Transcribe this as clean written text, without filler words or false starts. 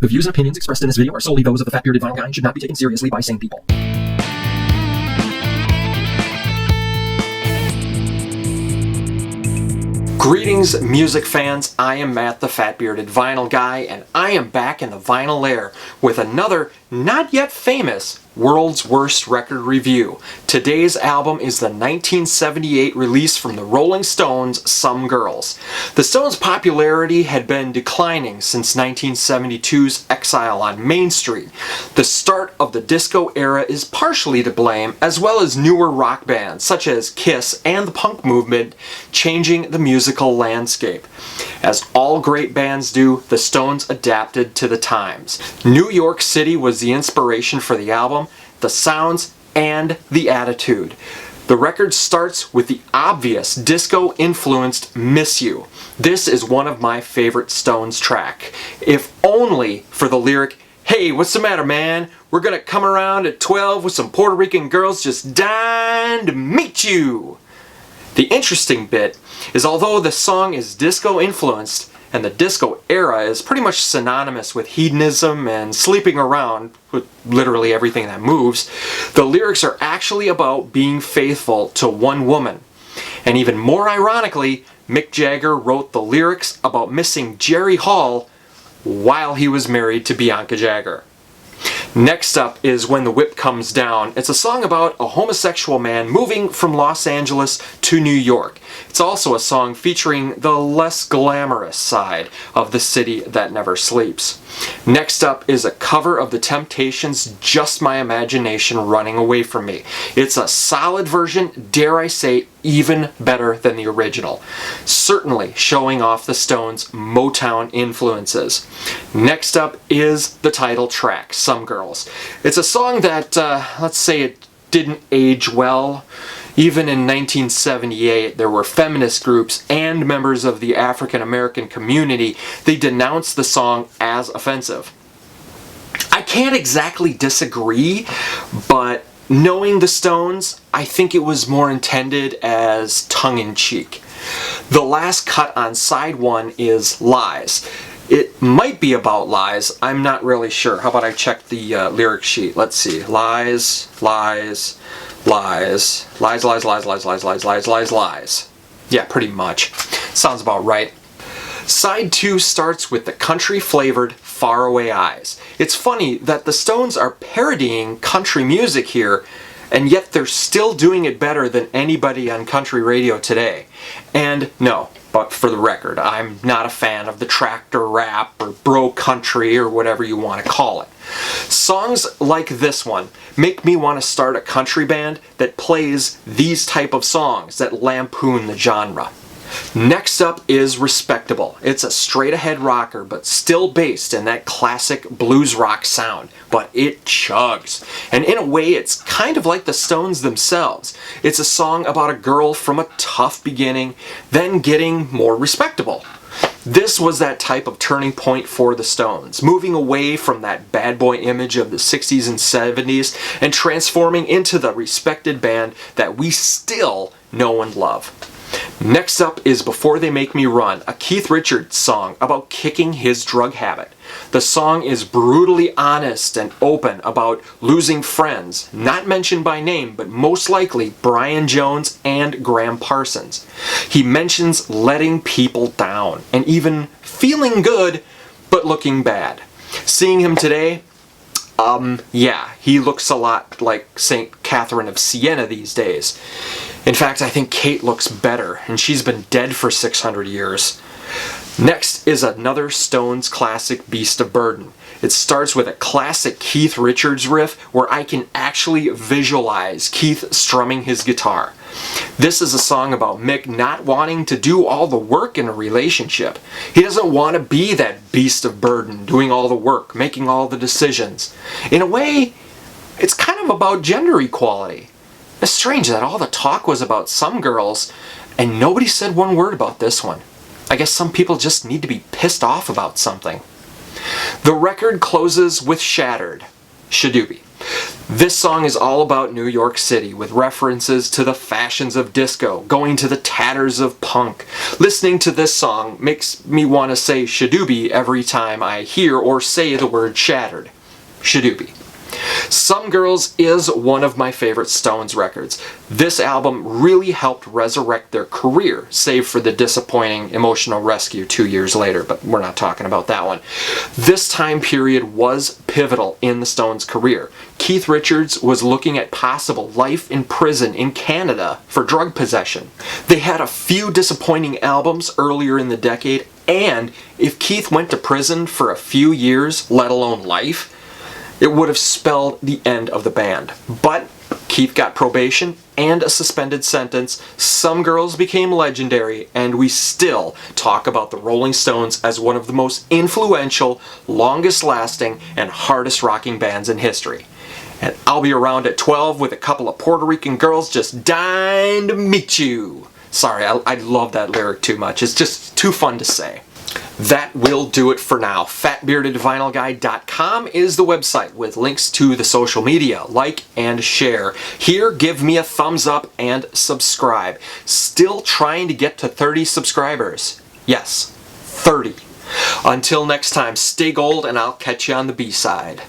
The views and opinions expressed in this video are solely those of the fat-bearded vinyl guy and should not be taken seriously by sane people. Greetings, music fans. I am Matt, the fat-bearded vinyl guy, and I am back in the vinyl lair with another not yet famous World's Worst Record review. Today's album is the 1978 release from the Rolling Stones, Some Girls. The Stones' popularity had been declining since 1972's Exile on Main Street. The start of the disco era is partially to blame, as well as newer rock bands such as Kiss and the punk movement changing the musical landscape. As all great bands do, the Stones adapted to the times. New York City was the inspiration for the album, the sounds, and the attitude. The record starts with the obvious disco-influenced Miss You. This is one of my favorite Stones track, if only for the lyric, "Hey, what's the matter, man? We're gonna come around at 12 with some Puerto Rican girls just dying to meet you." The interesting bit is although the song is disco-influenced, and the disco era is pretty much synonymous with hedonism and sleeping around with literally everything that moves, the lyrics are actually about being faithful to one woman. And even more ironically, Mick Jagger wrote the lyrics about missing Jerry Hall while he was married to Bianca Jagger. Next up is When the Whip Comes Down. It's a song about a homosexual man moving from Los Angeles to New York. It's also a song featuring the less glamorous side of the city that never sleeps. Next up is a cover of The Temptations' Just My Imagination Running Away From Me. It's a solid version, dare I say, even better than the original. Certainly showing off the Stones' Motown influences. Next up is the title track, Some Girls. It's a song that, let's say it didn't age well. Even in 1978, there were feminist groups and members of the African American community. They denounced the song as offensive. I can't exactly disagree, but knowing the Stones, I think it was more intended as tongue-in-cheek. The last cut on side one is Lies. It might be about lies, I'm not really sure. How about I check the lyric sheet? Let's see. Lies, lies, lies, lies, lies, lies, lies, lies, lies, lies, lies, lies. Yeah, pretty much. Sounds about right. Side 2 starts with the country-flavored Faraway Eyes. It's funny that the Stones are parodying country music here, and yet they're still doing it better than anybody on country radio today. And no, but for the record, I'm not a fan of the tractor rap or bro country or whatever you want to call it. Songs like this one make me want to start a country band that plays these type of songs that lampoon the genre. Next up is Respectable. It's a straight-ahead rocker, but still based in that classic blues rock sound. But it chugs. And in a way, it's kind of like the Stones themselves. It's a song about a girl from a tough beginning, then getting more respectable. This was that type of turning point for the Stones, moving away from that bad boy image of the 60s and 70s and transforming into the respected band that we still know and love. Next up is Before They Make Me Run, a Keith Richards song about kicking his drug habit. The song is brutally honest and open about losing friends, not mentioned by name, but most likely Brian Jones and Graham Parsons. He mentions letting people down and even feeling good, but looking bad. Seeing him today, yeah, he looks a lot like St. Catherine of Siena these days. In fact, I think Kate looks better, and she's been dead for 600 years. Next is another Stones classic, Beast of Burden. It starts with a classic Keith Richards riff where I can actually visualize Keith strumming his guitar. This is a song about Mick not wanting to do all the work in a relationship. He doesn't want to be that beast of burden, doing all the work, making all the decisions. In a way, it's kind of about gender equality. It's strange that all the talk was about Some Girls, and nobody said one word about this one. I guess some people just need to be pissed off about something. The record closes with Shattered, Shadoobie. This song is all about New York City, with references to the fashions of disco, going to the tatters of punk. Listening to this song makes me want to say shadoobie every time I hear or say the word shattered. Shadoobie. Some Girls is one of my favorite Stones records. This album really helped resurrect their career, save for the disappointing Emotional Rescue 2 years later, but we're not talking about that one. This time period was pivotal in the Stones' career. Keith Richards was looking at possible life in prison in Canada for drug possession. They had a few disappointing albums earlier in the decade, and if Keith went to prison for a few years, let alone life, it would have spelled the end of the band. But Keith got probation and a suspended sentence. Some Girls became legendary, and we still talk about the Rolling Stones as one of the most influential, longest lasting, and hardest rocking bands in history. And I'll be around at 12 with a couple of Puerto Rican girls just dying to meet you. Sorry, I love that lyric too much. It's just too fun to say. That will do it for now. FatBeardedVinylGuy.com is the website with links to the social media. Like and share. Here, give me a thumbs up and subscribe. Still trying to get to 30 subscribers. Yes, 30. Until next time, stay gold and I'll catch you on the B-side.